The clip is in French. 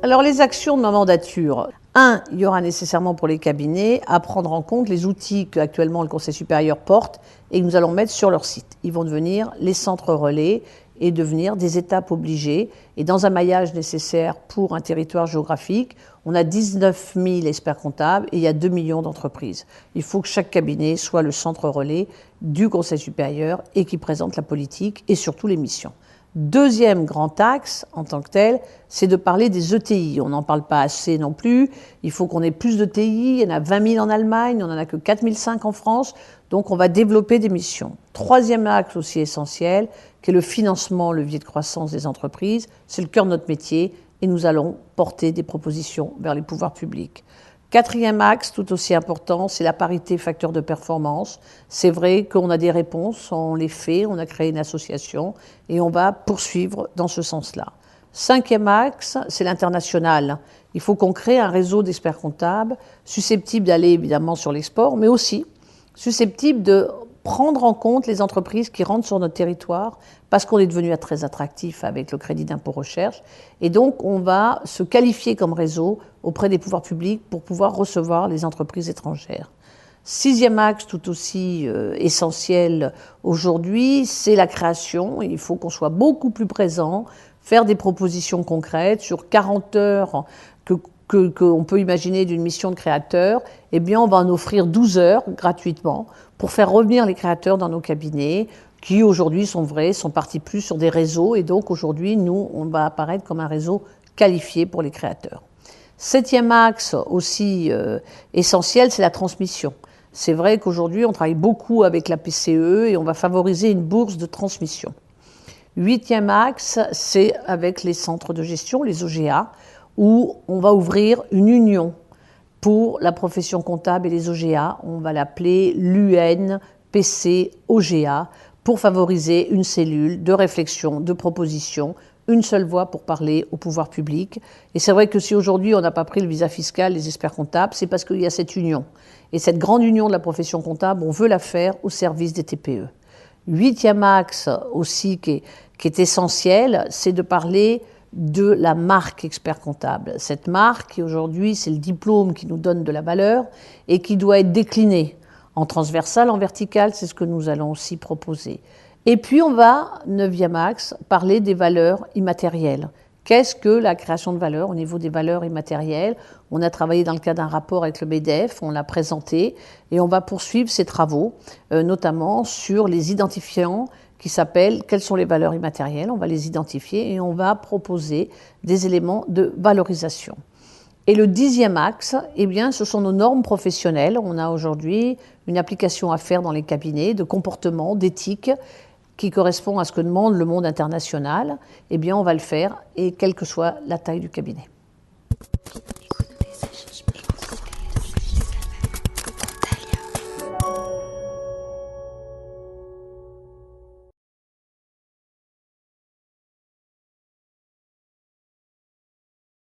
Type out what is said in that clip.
Alors les actions de ma mandature. Il y aura nécessairement pour les cabinets à prendre en compte les outils qu'actuellement le Conseil supérieur porte et que nous allons mettre sur leur site. Ils vont devenir les centres relais et devenir des étapes obligées. Et dans un maillage nécessaire pour un territoire géographique, on a 19 000 experts comptables et il y a 2 millions d'entreprises. Il faut que chaque cabinet soit le centre relais du Conseil supérieur et qui présente la politique et surtout les missions. Deuxième grand axe en tant que tel, c'est de parler des ETI. On n'en parle pas assez non plus. Il faut qu'on ait plus d'ETI. Il y en a 20 000 en Allemagne, on n'en a que 4 500 en France. Donc on va développer des missions. Troisième axe aussi essentiel, qui est le financement, levier de croissance des entreprises. C'est le cœur de notre métier et nous allons porter des propositions vers les pouvoirs publics. Quatrième axe, tout aussi important, c'est la parité facteur de performance. C'est vrai qu'on a des réponses, on les fait, on a créé une association et on va poursuivre dans ce sens-là. Cinquième axe, c'est l'international. Il faut qu'on crée un réseau d'experts comptables susceptible d'aller évidemment sur l'export, mais aussi susceptible de prendre en compte les entreprises qui rentrent sur notre territoire parce qu'on est devenu très attractif avec le crédit d'impôt recherche. Et donc, on va se qualifier comme réseau auprès des pouvoirs publics pour pouvoir recevoir les entreprises étrangères. Sixième axe, tout aussi essentiel aujourd'hui, c'est la création. Il faut qu'on soit beaucoup plus présent, faire des propositions concrètes sur 40 heures qu'on peut imaginer d'une mission de créateur. Eh bien, on va en offrir 12 heures gratuitement pour faire revenir les créateurs dans nos cabinets, qui aujourd'hui sont partis plus sur des réseaux. Et donc aujourd'hui, nous, on va apparaître comme un réseau qualifié pour les créateurs. Septième axe aussi essentiel, c'est la transmission. C'est vrai qu'aujourd'hui, on travaille beaucoup avec la PCE et on va favoriser une bourse de transmission. Huitième axe, c'est avec les centres de gestion, les OGA, où on va ouvrir une union pour la profession comptable et les OGA. On va l'appeler l'UNPC-OGA pour favoriser une cellule de réflexion, de proposition, une seule voix pour parler au pouvoir public. Et c'est vrai que si aujourd'hui on n'a pas pris le visa fiscal des experts comptables, c'est parce qu'il y a cette union. Et cette grande union de la profession comptable, on veut la faire au service des TPE. Huitième axe aussi qui est essentiel, c'est de parler de la marque expert comptable. Cette marque, aujourd'hui, c'est le diplôme qui nous donne de la valeur et qui doit être décliné en transversal, en vertical, c'est ce que nous allons aussi proposer. Et puis on va, neuvième axe, parler des valeurs immatérielles. Qu'est-ce que la création de valeur au niveau des valeurs immatérielles? On a travaillé dans le cadre d'un rapport avec le MEDEF, on l'a présenté et on va poursuivre ces travaux, notamment sur les identifiants qui s'appellent « Quelles sont les valeurs immatérielles ?» On va les identifier et on va proposer des éléments de valorisation. Et le dixième axe, eh bien, ce sont nos normes professionnelles. On a aujourd'hui une application à faire dans les cabinets de comportement, d'éthique, qui correspond à ce que demande le monde international. Eh bien, on va le faire, et quelle que soit la taille du cabinet.